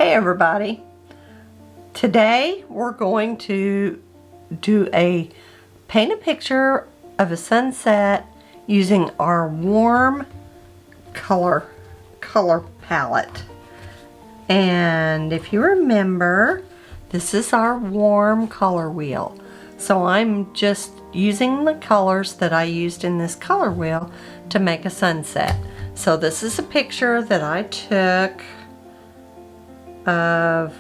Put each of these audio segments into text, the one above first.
Hey everybody, today we're going to paint a picture of a sunset using our warm color palette. And if you remember, this is our warm color wheel. So I'm just using the colors that I used in this color wheel to make a sunset. So this is a picture that I took of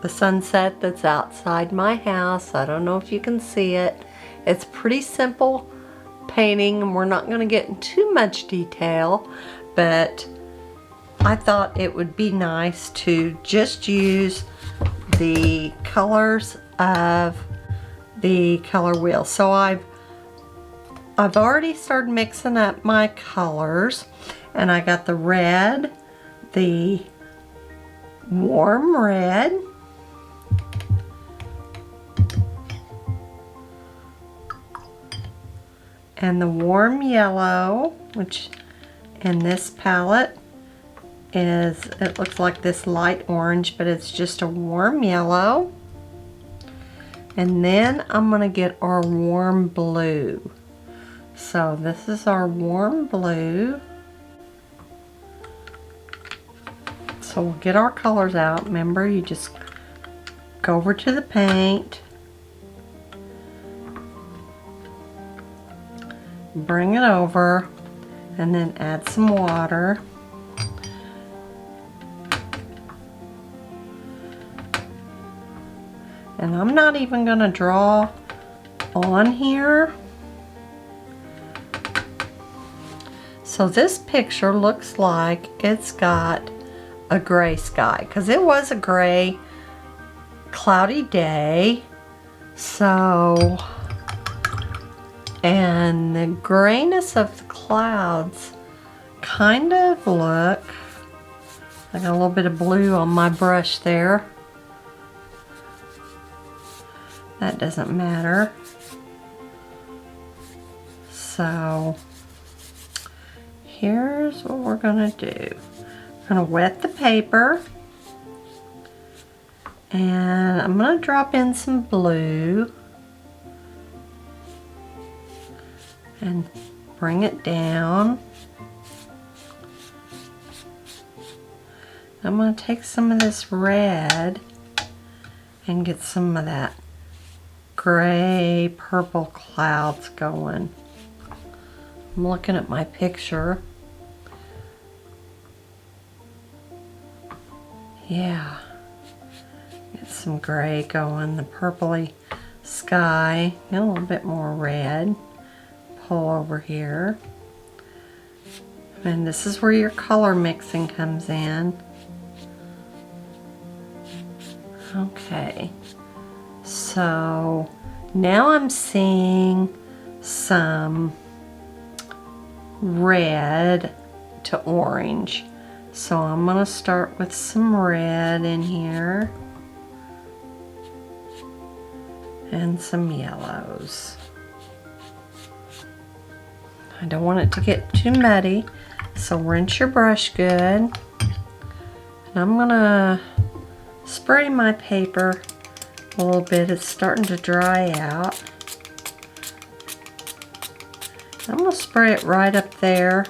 the sunset that's outside my house. I don't know if you can see it. It's pretty simple painting and we're not going to get in too much detail, but I thought it would be nice to just use the colors of the color wheel. So I've already started mixing up my colors, and I got the red, the warm red, and the warm yellow, which in this palette is, it looks like this light orange, but it's just a warm yellow. And then I'm gonna get our warm blue. So this is our warm blue. So we'll get our colors out. Remember, you just go over to the paint, bring it over, and then add some water. And I'm not even going to draw on here. So this picture looks like it's got a gray sky, because it was a gray, cloudy day. So, and the grayness of the clouds kind of look, I got a little bit of blue on my brush there. That doesn't matter. So here's what we're gonna do. I'm gonna wet the paper, and I'm gonna drop in some blue and bring it down. I'm gonna take some of this red and get some of that gray purple clouds going. I'm looking at my picture. Yeah, get some gray going, the purpley sky, get a little bit more red. Pull over here. And this is where your color mixing comes in. Okay, so now I'm seeing some red to orange. So I'm going to start with some red in here and some yellows. I don't want it to get too muddy, so rinse your brush good. And I'm going to spray my paper a little bit. It's starting to dry out. I'm going to spray it right up there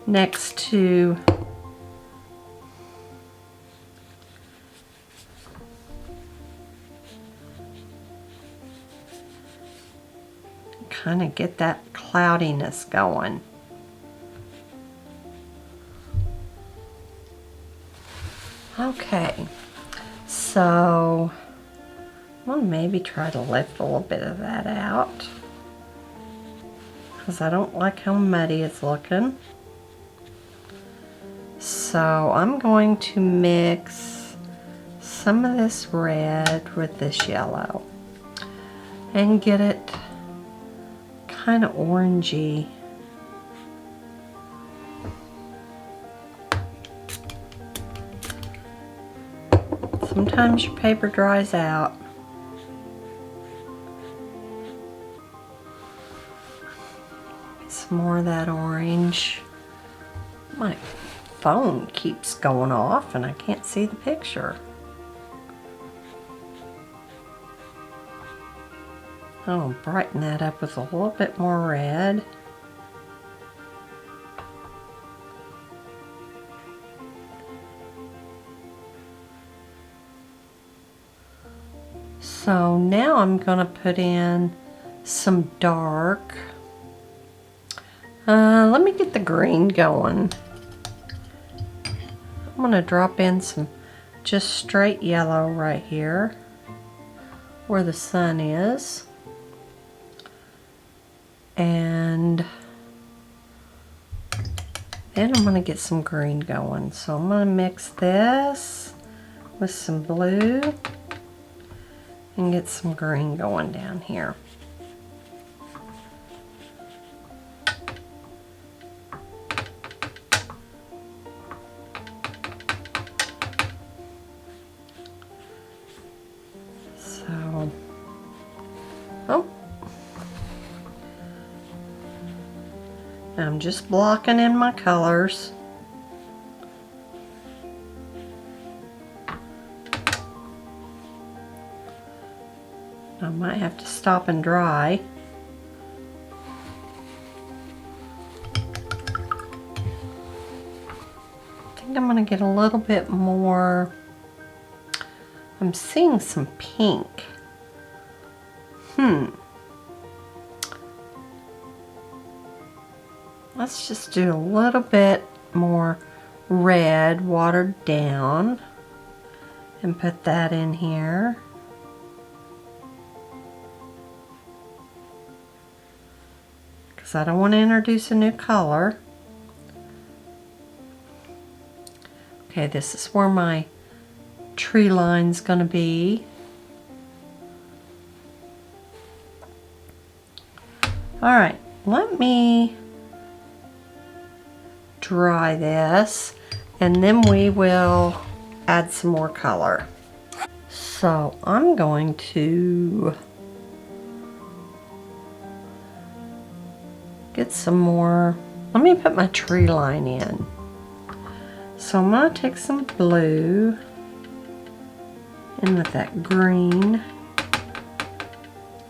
next to kind of get that cloudiness going. Okay, so I'll maybe try to lift a little bit of that out, because I don't like how muddy it's looking. So I'm going to mix some of this red with this yellow and get it kind of orangey. Sometimes your paper dries out. Some more of that orange. Might phone keeps going off and I can't see the picture. I'll brighten that up with a little bit more red. So now I'm going to put in some dark. Let me get the green going. I'm going to drop in some just straight yellow right here where the sun is. And then I'm going to get some green going. So I'm going to mix this with some blue and get some green going down here. So, I'm just blocking in my colors. I might have to stop and dry. I think I'm going to get a little bit more. I'm seeing some pink. Let's just do a little bit more red watered down and put that in here. Because I don't want to introduce a new color. Okay, this is where my tree line's going to be. Alright, let me dry this and then we will add some more color. So I'm going to get some more. Let me put my tree line in. So I'm going to take some blue in with that green,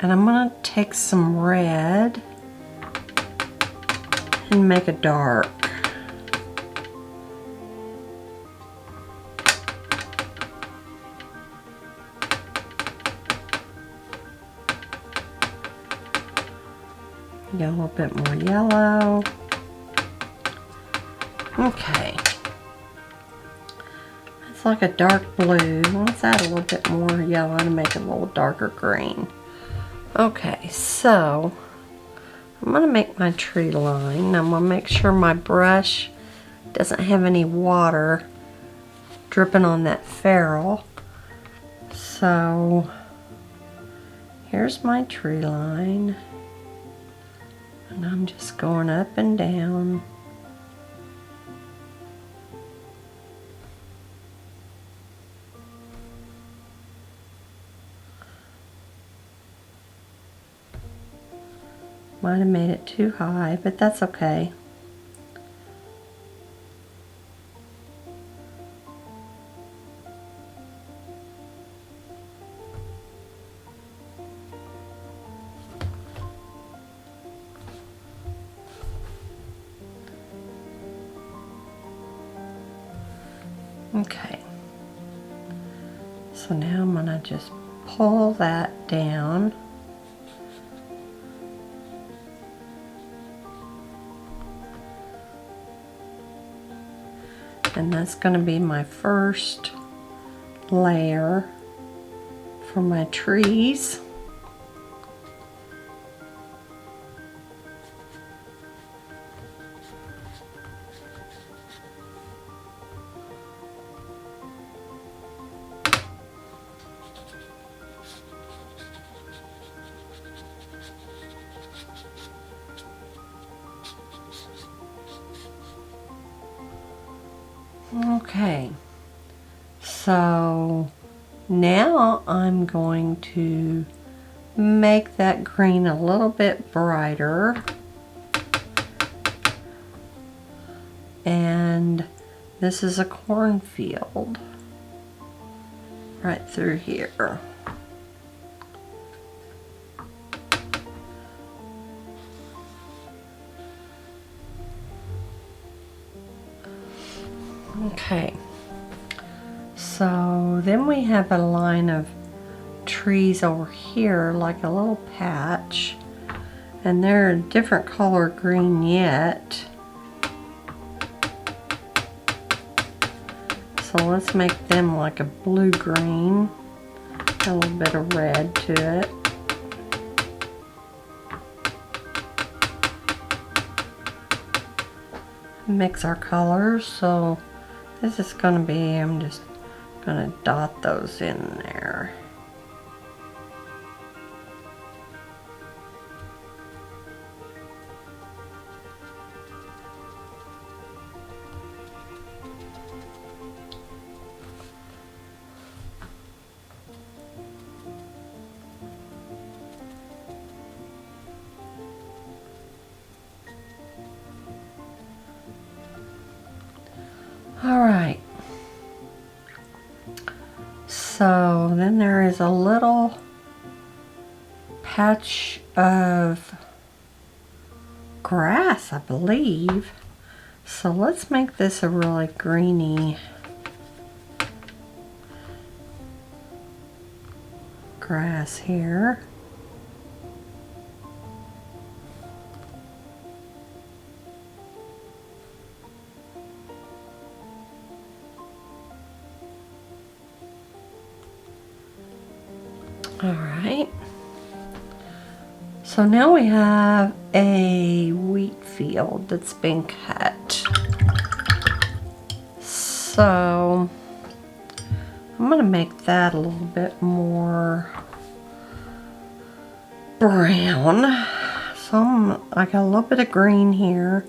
and I'm going to take some red and make a dark. Get a little bit more yellow. Okay. It's like a dark blue. Let's add a little bit more yellow to make it a little darker green. Okay, so I'm going to make my tree line. I'm going to make sure my brush doesn't have any water dripping on that ferrule. So here's my tree line. And I'm just going up and down. Might have made it too high, but that's okay. Okay, so now I'm going to just pull that down. And that's going to be my first layer for my trees. Okay, so now I'm going to make that green a little bit brighter, and This is a cornfield right through here. Okay, so then we have a line of trees over here, like a little patch, and they're a different color green yet. So let's make them like a blue-green, a little bit of red to it. Mix our colors, so this is going to be, I'm just going to dot those in there. Alright, so then there is a little patch of grass, I believe. So let's make this a really greeny grass here. Alright, so now we have a wheat field that's been cut. So I'm going to make that a little bit more brown. So I got a little bit of green here,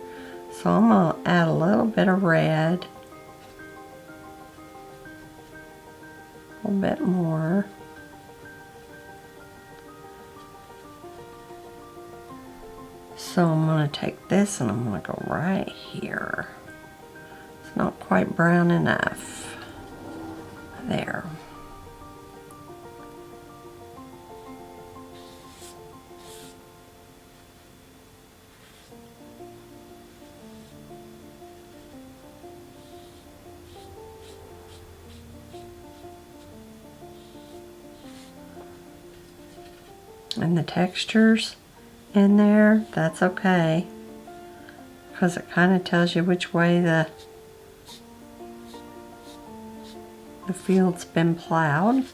so I'm going to add a little bit of red. A little bit more. So I'm going to take this and I'm going to go right here. It's not quite brown enough. There. And the textures in there, that's okay, because it kind of tells you which way the field's been plowed.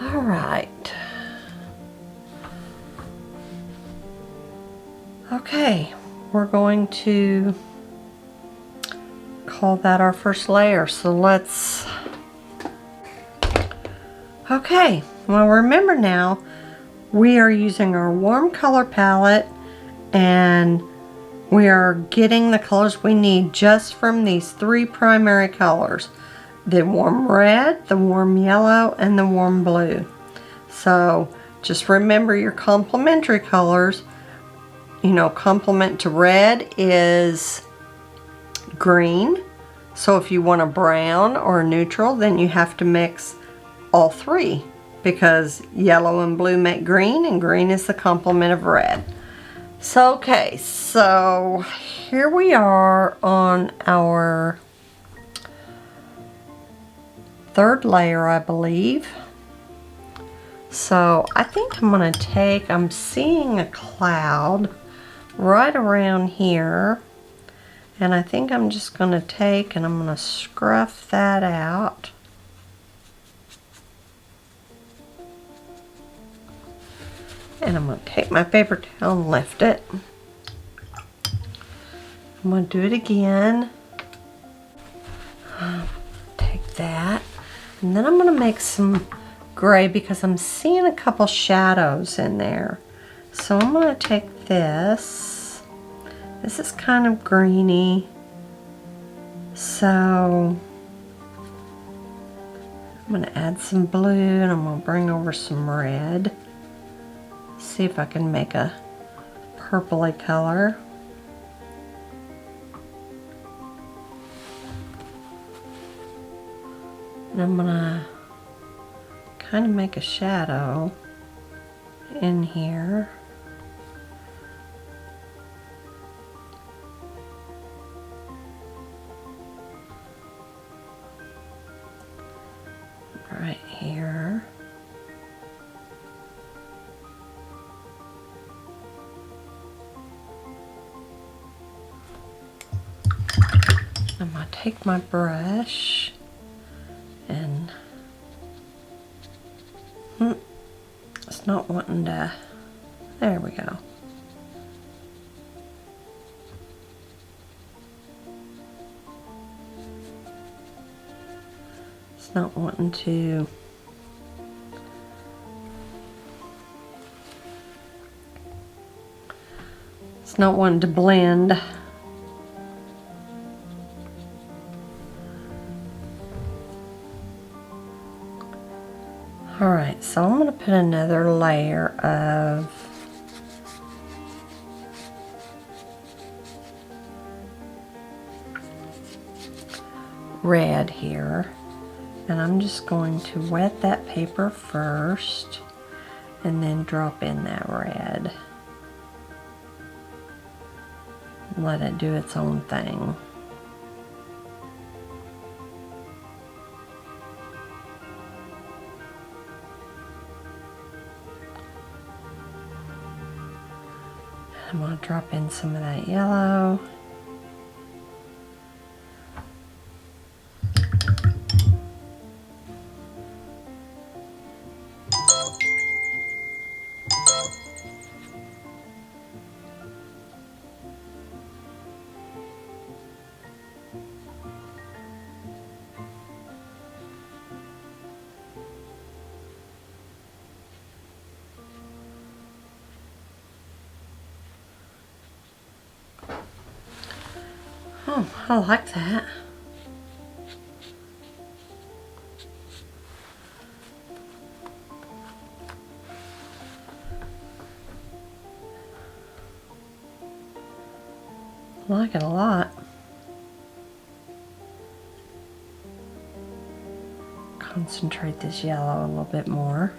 All right. Okay, we're going to call that our first layer. So let's, okay, well remember now, we are using our warm color palette and we are getting the colors we need just from these three primary colors. The warm red, the warm yellow, and the warm blue. So just remember your complementary colors. You know, complement to red is green. So if you want a brown or a neutral, then you have to mix all three, because yellow and blue make green, and green is the complement of red. So okay, so here we are on our third layer, I believe. So I think I'm going to take, I'm seeing a cloud right around here, and I think I'm just going to take and I'm going to scruff that out. And I'm going to take my paper towel and lift it. I'm going to do it again. Take that. And then I'm going to make some gray because I'm seeing a couple shadows in there. So I'm going to take this. This is kind of greeny. So I'm going to add some blue and I'm going to bring over some red. See if I can make a purpley color. And I'm gonna kind of make a shadow in here. Right here. I'm going to take my brush and it's not wanting to, there we go. It's not wanting to, it's not wanting to blend. Alright, so I'm going to put another layer of red here, and I'm just going to wet that paper first and then drop in that red. Let it do its own thing. I'm going to drop in some of that yellow. Oh, I like that. I like it a lot. Concentrate this yellow a little bit more.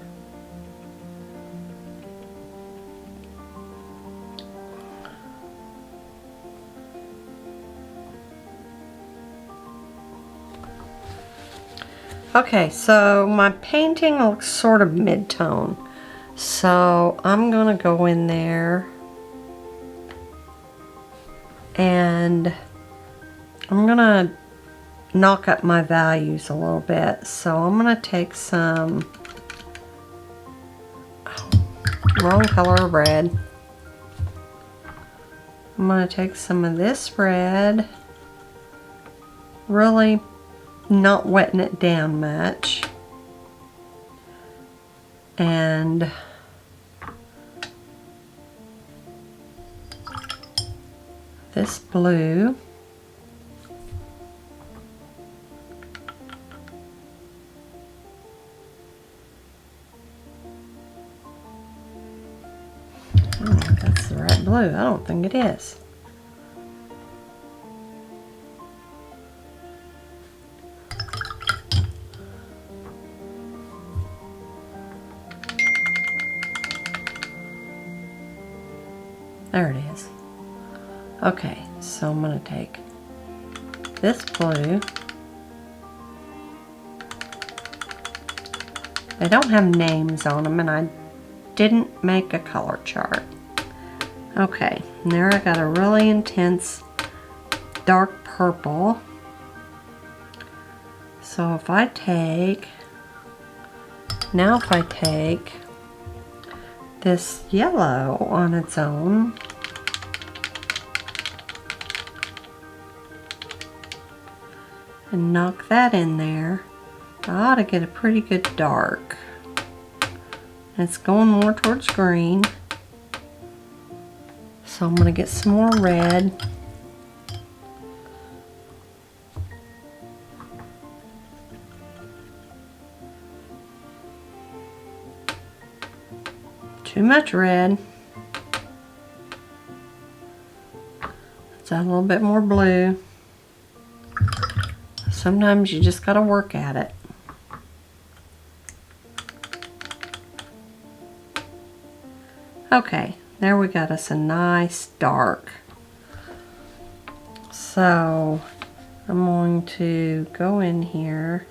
Okay, so my painting looks sort of mid-tone. So I'm gonna go in there and I'm gonna knock up my values a little bit. So I'm gonna take some wrong color of red. I'm gonna take some of this red, really not wetting it down much, and this blue, I don't know if that's the right blue. I don't think it is. There it is. Okay, so I'm going to take this blue. They don't have names on them, and I didn't make a color chart. Okay, and there I got a really intense dark purple. So if I take this yellow on its own, and knock that in there, I ought to get a pretty good dark. It's going more towards green. So I'm going to get some more red. Too much red. Let's add a little bit more blue. Sometimes you just got to work at it. Okay, there we got us a nice dark. So I'm going to go in here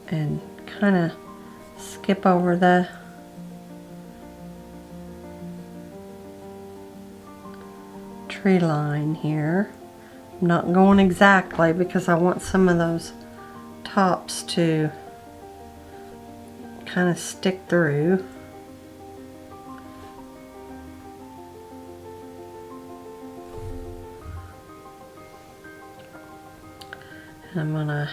and kind of skip over the tree line here. I'm not going exactly because I want some of those tops to kind of stick through. And I'm gonna,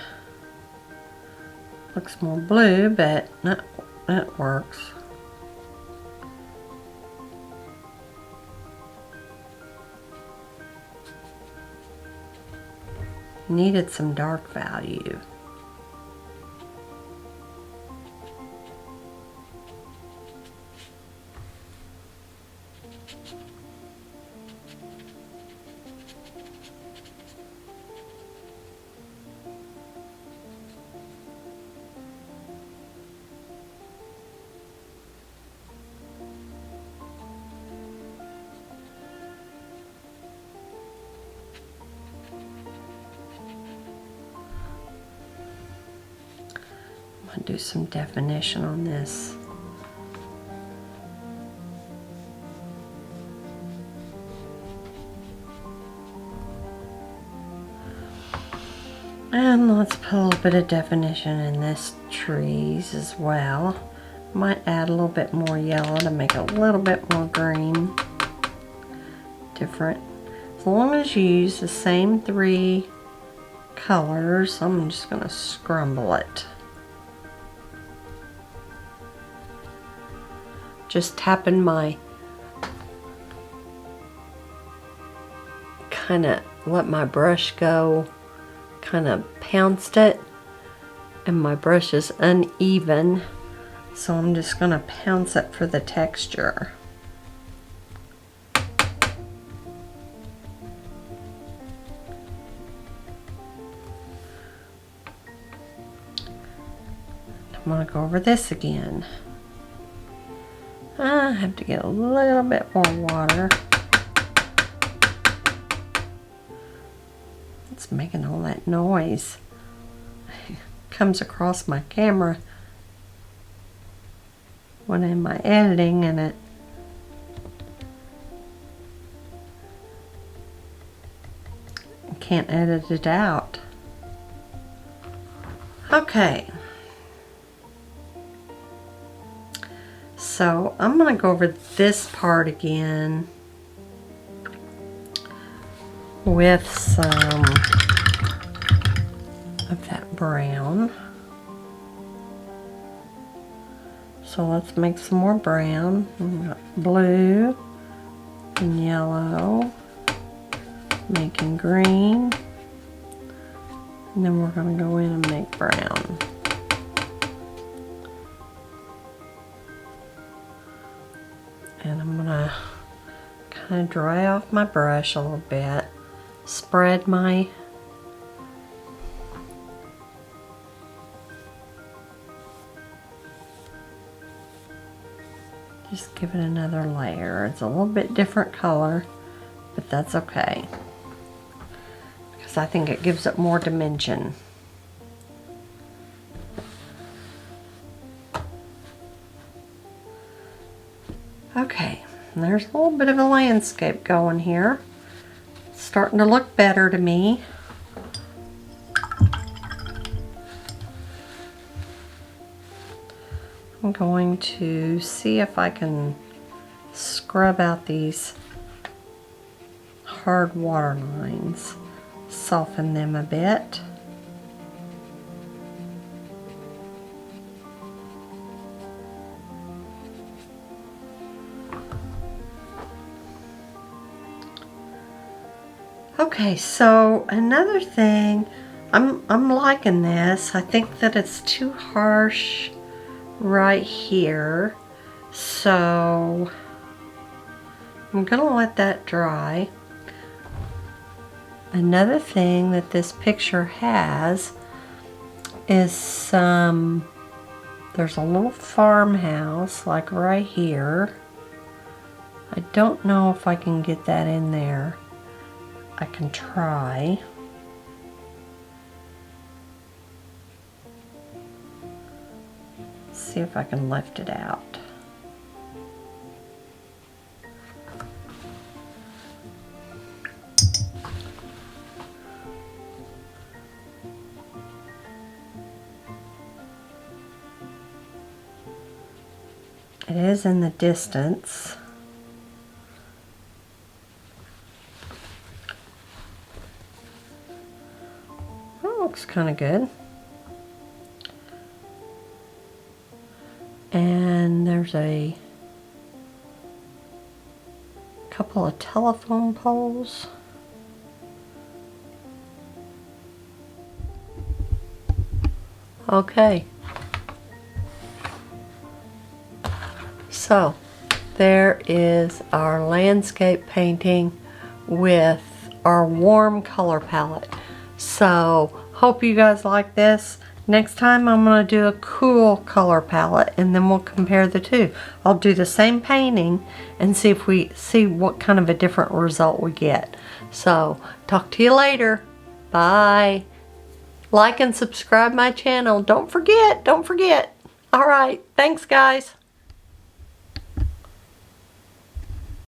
looks more blue, but that works. Needed some dark value. Do some definition on this. And let's put a little bit of definition in this trees as well. Might add a little bit more yellow to make it a little bit more green. Different. As long as you use the same 3 colors, I'm just going to scrumble it. Just tapping my, kind of let my brush go, kind of pounced it, and my brush is uneven, so I'm just going to pounce it for the texture. I'm going to go over this again. I have to get a little bit more water. It's making all that noise. Comes across my camera when in my editing, and it can't edit it out. Okay. So I'm going to go over this part again with some of that brown. So let's make some more brown. We've got blue and yellow, making green, and then we're going to go in and make brown. And I'm going to kind of dry off my brush a little bit, spread my just give it another layer. It's a little bit different color, but that's okay, because I think it gives it more dimension. Okay, and there's a little bit of a landscape going here. It's starting to look better to me. I'm going to see if I can scrub out these hard water lines, soften them a bit. Okay, so another thing, I'm liking this. I think that it's too harsh right here, so I'm gonna let that dry. Another thing that this picture has, is some, there's a little farmhouse like right here. I don't know if I can get that in there. I can try. See if I can lift it out. It is in the distance. That looks kind of good. And there's a couple of telephone poles. Okay. So, there is our landscape painting with our warm color palette. So, hope you guys like this. Next time I'm going to do a cool color palette and then we'll compare the two. I'll do the same painting and see if we see what kind of a different result we get. So, talk to you later. Bye. Like and subscribe my channel. Don't forget. All right. Thanks, guys.